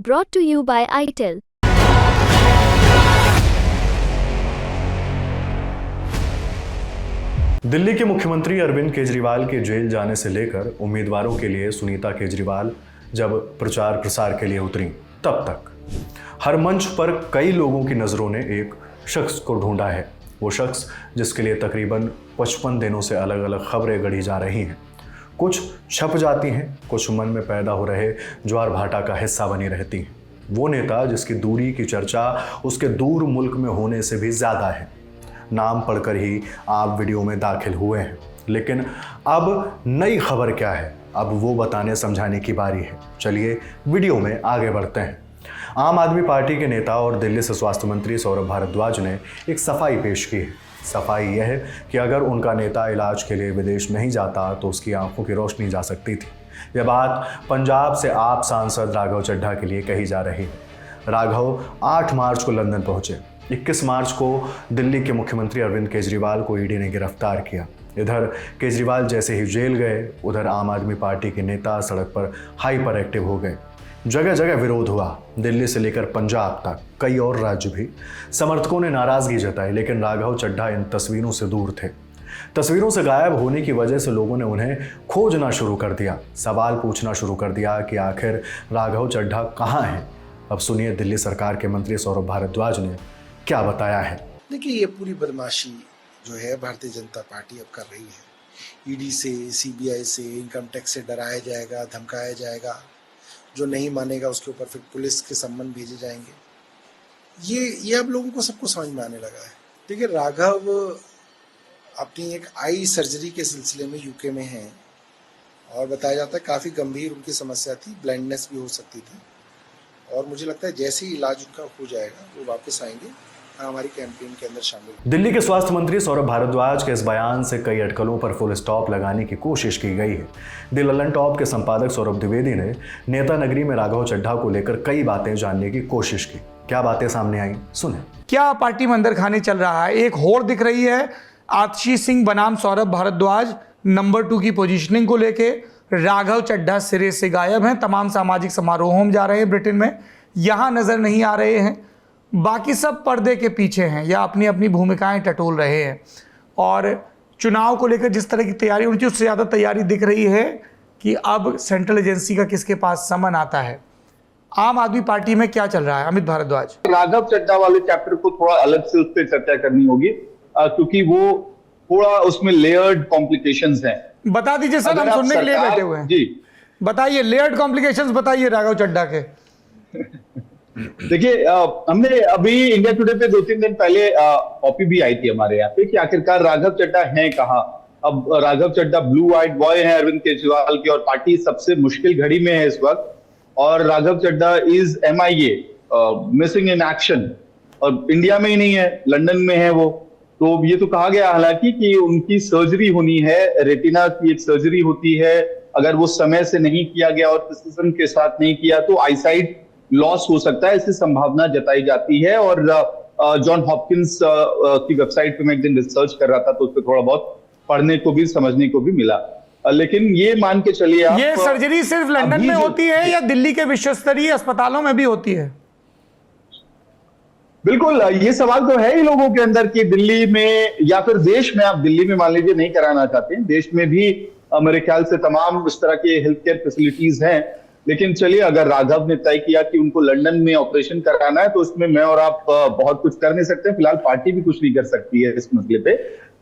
Brought to you by ITEL. Delhi के मुख्यमंत्री अरविंद केजरीवाल के जेल जाने से लेकर उम्मीदवारों के लिए सुनीता केजरीवाल जब प्रचार प्रसार के लिए उतरी, तब तक हर मंच पर कई लोगों की नज़रों ने एक शख्स को ढूंढा है। वो शख्स जिसके लिए तकरीबन 55 दिनों से अलग अलग खबरें गढ़ी जा रही हैं। कुछ छप जाती हैं, कुछ मन में पैदा हो रहे ज्वार भाटा का हिस्सा बनी रहती हैं। वो नेता जिसकी दूरी की चर्चा उसके दूर मुल्क में होने से भी ज़्यादा है। नाम पढ़कर ही आप वीडियो में दाखिल हुए हैं, लेकिन अब नई खबर क्या है, अब वो बताने समझाने की बारी है। चलिए वीडियो में आगे बढ़ते हैं। आम आदमी पार्टी के नेता और दिल्ली से स्वास्थ्य मंत्री सौरभ भारद्वाज ने एक सफाई पेश की है। सफाई यह है कि अगर उनका नेता इलाज के लिए विदेश नहीं जाता तो उसकी आंखों की रोशनी जा सकती थी। यह बात पंजाब से आप सांसद राघव चड्ढा के लिए कही जा रही है। राघव 8 मार्च को लंदन पहुंचे। 21 मार्च को दिल्ली के मुख्यमंत्री अरविंद केजरीवाल को ईडी ने गिरफ्तार किया। इधर केजरीवाल जैसे ही जेल गए, उधर आम आदमी पार्टी के नेता सड़क पर हाइपर एक्टिव हो गए। जगह जगह विरोध हुआ। दिल्ली से लेकर पंजाब तक कई और राज्य भी समर्थकों ने नाराजगी जताई, लेकिन राघव चड्ढा इन तस्वीरों से दूर थे। तस्वीरों से गायब होने की वजह से लोगों ने उन्हें खोजना शुरू कर दिया, सवाल पूछना शुरू कर दिया कि आखिर राघव चड्ढा कहाँ हैं। अब सुनिए दिल्ली सरकार के मंत्री सौरभ भारद्वाज ने क्या बताया है। देखिए, ये पूरी बदमाशी जो है भारतीय जनता पार्टी अब कर रही है। ईडी से, सीबीआई से, इनकम टैक्स से डराया जाएगा, धमकाया जाएगा। जो नहीं मानेगा उसके ऊपर फिर पुलिस के सम्मन भेजे जाएंगे। ये अब लोगों को सबको समझ में आने लगा है। देखिए, राघव अपनी एक आई सर्जरी के सिलसिले में यूके में हैं और बताया जाता है काफ़ी गंभीर उनकी समस्या थी, ब्लाइंडनेस भी हो सकती थी। और मुझे लगता है जैसे ही इलाज उनका हो जाएगा वो वापस आएंगे, हमारी कैंपेन के अंदर शामिल। दिल्ली के स्वास्थ्य मंत्री सौरभ भारद्वाज के इस बयान से कई अटकलों पर फुल स्टॉप लगाने की कोशिश की गई है। द ललन टॉप के संपादक सौरभ द्विवेदी ने नेता नगरी में राघव चड्ढा को लेकर कई बातें जानने की कोशिश की। क्या बातें सामने आई, सुने। क्या पार्टी में अंदर खाने चल रहा है? एक होड़ दिख रही है आतिशी सिंह बनाम सौरभ भारद्वाज नंबर 2 की पोजीशनिंग को लेके। राघव चड्ढा सिरे से गायब हैं, तमाम सामाजिक समारोहों में जा रहे हैं ब्रिटेन में, यहाँ नजर नहीं आ रहे हैं। बाकी सब पर्दे के पीछे हैं या अपनी अपनी भूमिकाएं टटोल रहे हैं। और चुनाव को लेकर जिस तरह की तैयारी होनी चाहिए उससे ज़्यादा तैयारी दिख रही है कि अब सेंट्रल एजेंसी का किसके पास समन आता है। आम आदमी पार्टी में क्या चल रहा है, अमित भारद्वाज? राघव चड्ढा वाले चैप्टर को थोड़ा अलग से उस पर चर्चा करनी होगी, क्योंकि वो थोड़ा उसमें लेयर्ड कॉम्प्लिकेशंस हैं। बता दीजिए सर, हम सुनने के लिए बैठे हुए हैं। जी बताइए, लेयर्ड कॉम्प्लिकेशंस बताइए राघव चड्ढा के। देखिए, हमने अभी इंडिया टुडे पे 2-3 दिन पहले कॉपी भी आई थी हमारे यहाँ पे कि आखिरकार राघव चड्ढा हैं कहाँ। अब Raghav Chadha blue eyed boy हैं अरविंद केजरीवाल के, और पार्टी सबसे मुश्किल घड़ी में है इस वक्त। और Raghav Chadha is MIA, missing in action, और इंडिया में ही नहीं है, लंदन में है वो। तो ये तो कहा गया हालांकि कि उनकी सर्जरी होनी है, रेटिना की एक सर्जरी होती है। अगर वो समय से नहीं किया गया और प्रिसिजन के साथ नहीं किया तो आईसाइट लॉस हो सकता है, इसकी संभावना जताई जाती है। और जॉन हॉपकिंस की वेबसाइट पे मैं एक दिन रिसर्च कर रहा था तो उस पर थोड़ा बहुत पढ़ने को भी समझने को भी मिला। लेकिन ये मान के चलिए आप, ये सर्जरी सिर्फ लंदन में होती है या दिल्ली के विश्वस्तरीय अस्पतालों में भी होती है? बिल्कुल, ये सवाल तो है ही लोगों के अंदर कि दिल्ली में या फिर देश में, आप दिल्ली में मान लीजिए नहीं कराना चाहते हैं, देश में भी मेरे ख्याल से तमाम इस तरह के हेल्थ केयर फैसिलिटीज हैं। लेकिन चलिए, अगर राघव ने तय किया कि उनको लंदन में ऑपरेशन कराना है तो उसमें मैं और आप बहुत कुछ कर नहीं सकते। फिलहाल पार्टी भी कुछ नहीं कर सकती है इस मसले पे।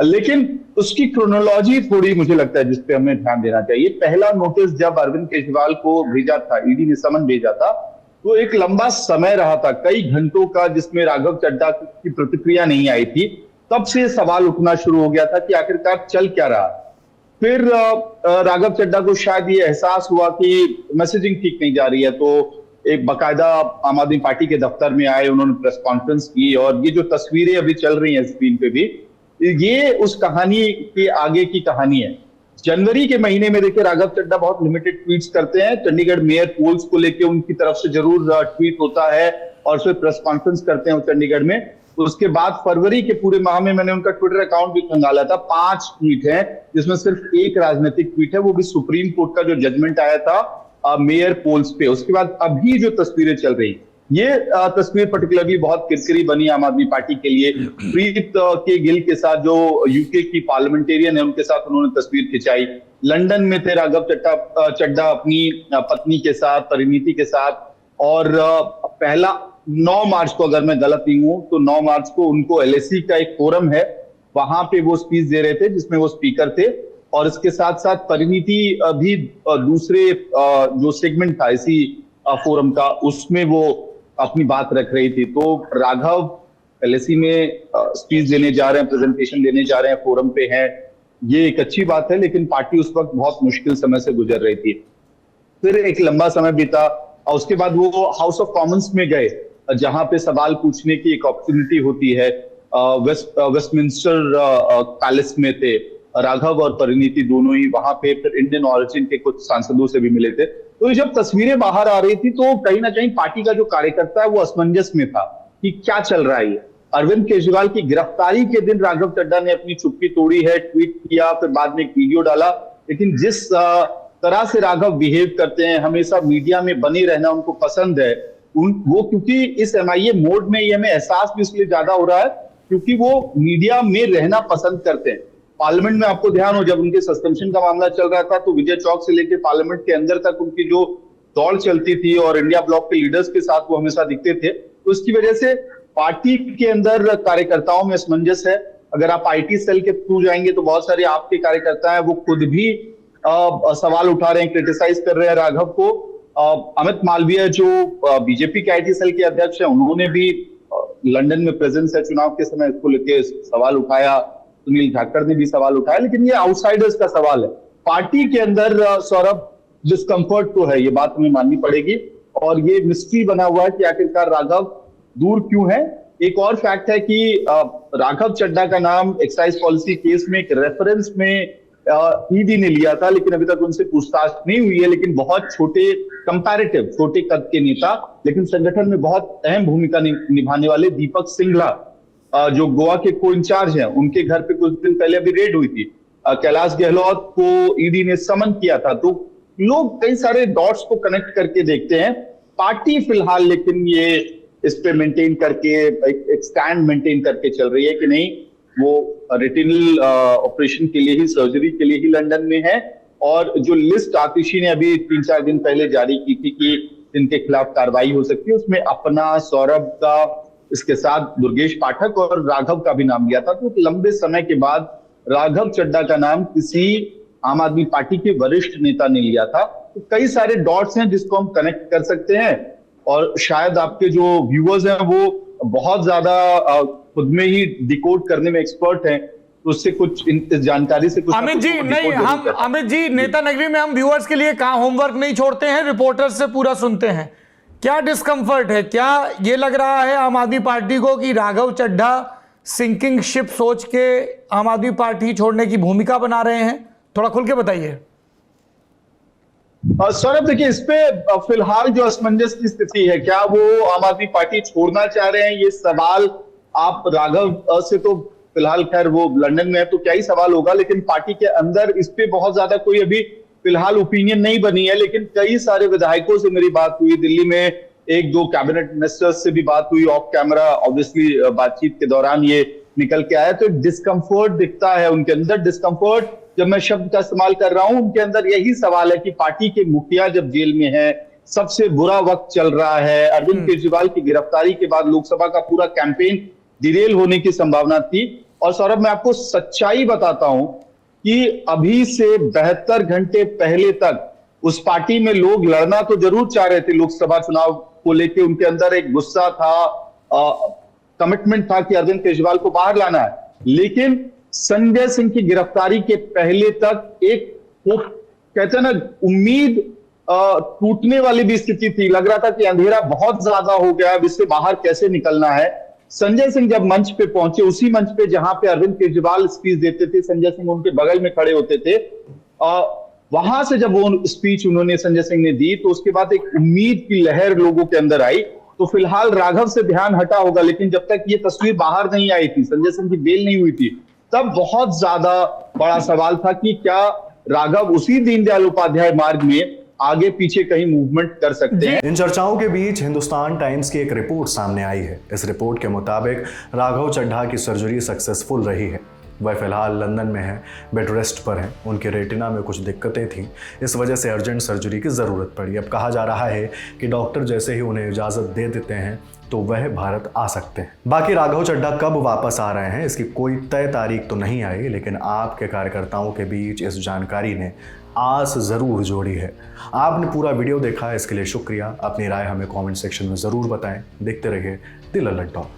लेकिन उसकी क्रोनोलॉजी थोड़ी मुझे लगता है जिसपे हमें ध्यान देना चाहिए। पहला नोटिस जब अरविंद केजरीवाल को भेजा था, ईडी ने समन भेजा था, तो एक लंबा समय रहा था, कई घंटों का, जिसमें राघव चड्ढा की प्रतिक्रिया नहीं आई थी। तब से सवाल उठना शुरू हो गया था कि आखिरकार चल क्या रहा। फिर राघव चड्ढा को शायद ये एहसास हुआ कि मैसेजिंग ठीक नहीं जा रही है, तो एक बाकायदा आम आदमी पार्टी के दफ्तर में आए, उन्होंने प्रेस कॉन्फ्रेंस की। और ये जो तस्वीरें अभी चल रही हैं स्क्रीन पे भी, ये उस कहानी के आगे की कहानी है। जनवरी के महीने में देखिए, राघव चड्ढा बहुत लिमिटेड ट्वीट्स करते हैं। चंडीगढ़ मेयर पोल्स को लेकर उनकी तरफ से जरूर ट्वीट होता है और फिर प्रेस कॉन्फ्रेंस करते हैं चंडीगढ़ में। उसके बाद फरवरी के पूरे माह में मैंने उनका ट्विटर अकाउंट भी खंगाला था। 5 ट्वीट हैं जिसमें सिर्फ एक राजनीतिक ट्वीट है, वो भी सुप्रीम कोर्ट का जो जजमेंट आया था मेयर पोल्स पे। उसके बाद अभी जो तस्वीरें चल रही, ये तस्वीर पर्टिकुलरली बहुत किरकिरी बनी आम आदमी पार्टी के लिए। प्रीत के गिल के साथ जो यूके की पार्लियामेंटेरियन है, उनके साथ उन्होंने तस्वीर खिंचाई। लंदन में थे राघव चड्ढा अपनी पत्नी के साथ, परिणीति के साथ। और पहला 9 मार्च को, अगर मैं गलत नहीं हूं तो 9 मार्च को उनको LSE का एक फोरम है, वहां पे वो स्पीच दे रहे थे जिसमें वो स्पीकर थे। और इसके साथ साथ परिणीति भी दूसरे जो सेगमेंट था इसी फोरम का, उसमें वो अपनी बात रख रही थी। तो राघव LSE में स्पीच देने जा रहे हैं, प्रेजेंटेशन देने जा रहे हैं, फोरम पे हैं, ये एक अच्छी बात है। लेकिन पार्टी उस वक्त बहुत मुश्किल समय से गुजर रही थी। फिर एक लंबा समय बीता और उसके बाद वो हाउस ऑफ कॉमन्स में गए, जहां पे सवाल पूछने की एक अपॉर्चुनिटी होती है। वेस्टमिंस्टर पैलेस में थे राघव और परिणीति दोनों ही वहां पे। फिर इंडियन ऑरिजिन के कुछ सांसदों से भी मिले थे। तो ये जब तस्वीरें बाहर आ रही थी तो कहीं ना कहीं पार्टी का जो कार्यकर्ता है वो असमंजस में था कि क्या चल रहा है ये। अरविंद केजरीवाल की गिरफ्तारी के दिन राघव चड्ढा ने अपनी चुप्पी तोड़ी है, ट्वीट किया, फिर बाद में एक वीडियो डाला। लेकिन जिस तरह से राघव बिहेव करते हैं, हमेशा मीडिया में बने रहना उनको पसंद है, वो क्योंकि इस MIA मोड में ये हमें एहसास भी इसलिए ज्यादा हो रहा है क्योंकि वो मीडिया में रहना पसंद करते हैं। पार्लियामेंट में आपको ध्यान हो, जब उनके सस्पेंशन का मामला चल रहा था तो विजय चौक से लेकर पार्लियामेंट के अंदर तक उनकी जो दौड़ चलती थी और इंडिया ब्लॉक के लीडर्स के साथ वो हमेशा दिखते थे। तो इसकी वजह से पार्टी के अंदर कार्यकर्ताओं में असमंजस है। अगर आप IT सेल के थ्रू जाएंगे तो बहुत सारे आपके कार्यकर्ता हैं, वो खुद भी सवाल उठा रहे हैं, क्रिटिसाइज कर रहे हैं राघव को। अमित मालवीय जो बीजेपी के IT सेल के अध्यक्ष हैं, उन्होंने भी लंदन में प्रेजेंस है चुनाव के समय, इसको लेके सवाल उठाया। सुनील ठाकर ने भी सवाल उठाया। लेकिन ये आउटसाइडर्स का सवाल है। पार्टी के अंदर सौरभ डिस्कम्फर्ट तो है, ये बात हमें माननी पड़ेगी। और ये मिस्ट्री बना हुआ है कि आखिरकार राघव दूर क्यों है। एक और फैक्ट है कि राघव चड्ढा का नाम एक्साइज पॉलिसी केस में एक रेफरेंस में ED ने लिया था, लेकिन अभी तक उनसे पूछताछ नहीं हुई है। लेकिन बहुत छोटे, कंपैरेटिव छोटे कद के नेता, लेकिन संगठन में बहुत अहम भूमिका निभाने वाले दीपक सिंघला, जो गोवा के को इंचार्ज हैं, उनके घर पे कुछ दिन पहले अभी रेड हुई थी। कैलाश गहलोत को ED ने समन किया था। तो लोग कई सारे डॉट्स को कनेक्ट करके देखते हैं। पार्टी फिलहाल लेकिन ये इस पे मेंटेन करके एक स्टैंड मेंटेन करके चल रही है कि नहीं, वो रेटिनल ऑपरेशन के लिए ही, सर्जरी के लिए ही लंदन में है। और जो लिस्ट आतिशी ने अभी 3-4 दिन पहले जारी की थी कि जिनके खिलाफ कार्रवाई हो सकती है, उसमें अपना, सौरभ का, इसके साथ दुर्गेश पाठक और राघव का भी नाम लिया था। तो लंबे समय के बाद राघव चड्ढा का नाम किसी आम आदमी पार्टी के वरिष्ठ नेता ने लिया था। तो कई सारे डॉट्स हैं जिसको हम कनेक्ट कर सकते हैं। और शायद आपके जो व्यूअर्स हैं वो बहुत ज्यादा खुद में ही डिकोड करने में एक्सपर्ट हैं, तो उससे कुछ इस जानकारी से कुछ अमित जी नहीं, हम अमित जी नेता नगरी में हम व्यूअर्स के लिए कहाँ होमवर्क नहीं छोड़ते हैं, रिपोर्टर्स से पूरा सुनते हैं। क्या डिस्कम्फर्ट है? क्या ये लग रहा है आम आदमी पार्टी को कि राघव चड्ढा सिंकिंग शिप सोच के आम आदमी पार्टी छोड़ने की भूमिका बना रहे हैं? थोड़ा खुल के बताइए। सौरभ देखिए, इस पे फिलहाल जो असमंजस की स्थिति है, क्या वो आम आदमी पार्टी छोड़ना चाह रहे हैं, ये सवाल आप राघव से तो फिलहाल खैर वो लंदन में है तो क्या ही सवाल होगा, लेकिन पार्टी के अंदर इस पे बहुत ज्यादा कोई अभी फिलहाल ओपिनियन नहीं बनी है। लेकिन कई सारे विधायकों से मेरी बात हुई, दिल्ली में 1-2 कैबिनेट मिनिस्टर्स से भी बात हुई ऑफ कैमरा, ऑब्वियसली बातचीत के दौरान ये निकल के आया। तो डिस्कम्फर्ट दिखता है उनके अंदर। डिस्कम्फर्ट, जब मैं शब्द का इस्तेमाल कर रहा हूं, उनके अंदर यही सवाल है कि पार्टी के मुखिया जब जेल में है, सबसे बुरा वक्त चल रहा है, अरविंद केजरीवाल की गिरफ्तारी के बाद लोकसभा का पूरा कैंपेन डिरेल होने की संभावना थी। और सौरभ, मैं आपको सच्चाई बताता हूं कि अभी से 72 घंटे पहले तक उस पार्टी में लोग लड़ना तो जरूर चाह रहे थे लोकसभा चुनाव को लेकर। उनके अंदर एक गुस्सा था, कमिटमेंट था कि अरविंद केजरीवाल को बाहर लाना है। लेकिन संजय सिंह की गिरफ्तारी के पहले तक एक कहते हैं ना, उम्मीद टूटने वाली भी स्थिति थी। लग रहा था कि अंधेरा बहुत ज्यादा हो गया, अब इससे बाहर कैसे निकलना है। संजय सिंह जब मंच पे पहुंचे, उसी मंच पे जहां पे अरविंद केजरीवाल स्पीच देते थे, संजय सिंह उनके बगल में खड़े होते थे। वहां से जब वो स्पीच उन्होंने, संजय सिंह ने दी, तो उसके बाद एक उम्मीद की लहर लोगों के अंदर आई। तो फिलहाल राघव से ध्यान हटा होगा, लेकिन जब तक ये तस्वीर बाहर नहीं आई थी, संजय सिंह की बेल नहीं हुई थी, तब बहुत ज्यादा बड़ा सवाल था कि क्या राघव उसी दीनदयाल उपाध्याय मार्ग में आगे पीछे कहीं मूवमेंट कर सकते हैं। इन चर्चाओं के बीच हिंदुस्तान टाइम्स की एक रिपोर्ट सामने आई है। इस रिपोर्ट के मुताबिक राघव चड्ढा की सर्जरी सक्सेसफुल रही है। वह फिलहाल लंदन में है, बेड रेस्ट पर हैं। उनके रेटिना में कुछ दिक्कतें थीं, इस वजह से अर्जेंट सर्जरी की ज़रूरत पड़ी। अब कहा जा रहा है कि डॉक्टर जैसे ही उन्हें इजाज़त दे देते हैं तो वह भारत आ सकते हैं। बाकी राघव चड्ढा कब वापस आ रहे हैं इसकी कोई तय तारीख तो नहीं आई, लेकिन आपके कार्यकर्ताओं के बीच इस जानकारी ने आस ज़रूर जोड़ी है। आपने पूरा वीडियो देखा, इसके लिए शुक्रिया। अपनी राय हमें कमेंट सेक्शन में ज़रूर बताएं। देखते रहिए दिल अलर्ट टॉक।